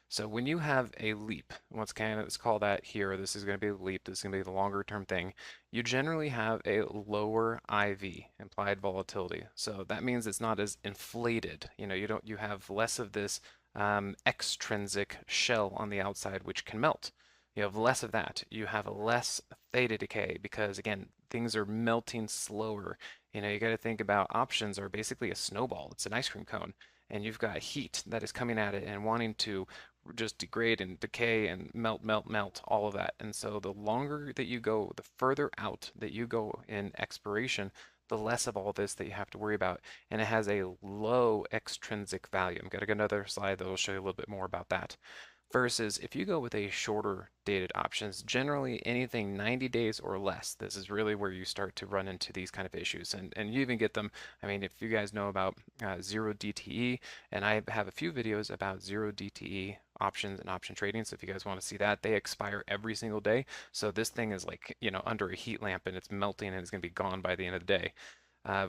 So when you have a leap, let's call that here, this is going to be the leap, this is going to be the longer term thing, you generally have a lower IV, implied volatility. So that means it's not as inflated. You have less of this extrinsic shell on the outside which can melt. You have less of that. You have less theta decay because again, things are melting slower. You got to think about options are basically a snowball. It's an ice cream cone and you've got heat that is coming at it and wanting to just degrade and decay and melt, melt, melt, all of that. And so the longer that you go, the further out that you go in expiration, the less of all this that you have to worry about. And it has a low extrinsic value. I'm going to get another slide that will show you a little bit more about that. Versus if you go with a shorter dated options, generally anything 90 days or less, this is really where you start to run into these kind of issues. And you even get them, I mean, if you guys know about zero DTE, and I have a few videos about zero DTE options and option trading. So if you guys want to see that, they expire every single day. So this thing is like, under a heat lamp and it's melting and it's going to be gone by the end of the day.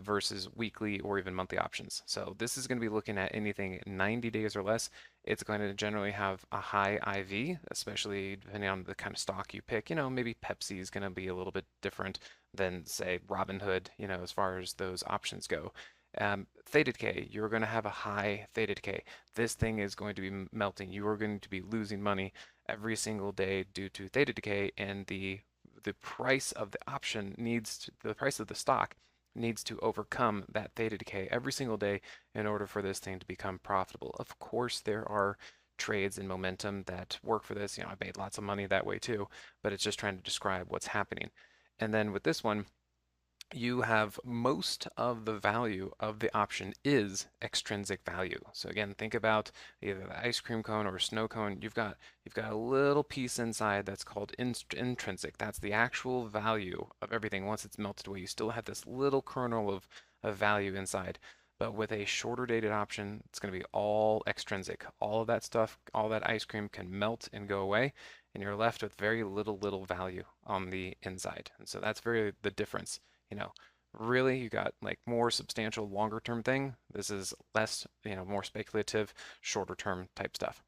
Versus weekly or even monthly options. So this is going to be looking at anything 90 days or less. It's going to generally have a high IV, especially depending on the kind of stock you pick. Maybe Pepsi is going to be a little bit different than, say, Robinhood, as far as those options go. Theta decay, you're going to have a high theta decay. This thing is going to be melting. You are going to be losing money every single day due to theta decay, and the price of the option the price of the stock needs to overcome that theta decay every single day in order for this thing to become profitable. Of course, there are trades and momentum that work for this. I've made lots of money that way too, but it's just trying to describe what's happening. And then with this one, you have most of the value of the option is extrinsic value. So again, think about either the ice cream cone or snow cone. You've got a little piece inside that's called intrinsic. That's the actual value of everything. Once it's melted away, you still have this little kernel of value inside. But with a shorter dated option, it's going to be all extrinsic. All of that stuff, all that ice cream can melt and go away, and you're left with very little value on the inside. And so that's very the difference. you know, Really you got like more substantial longer term thing. This is less, more speculative, shorter term type stuff.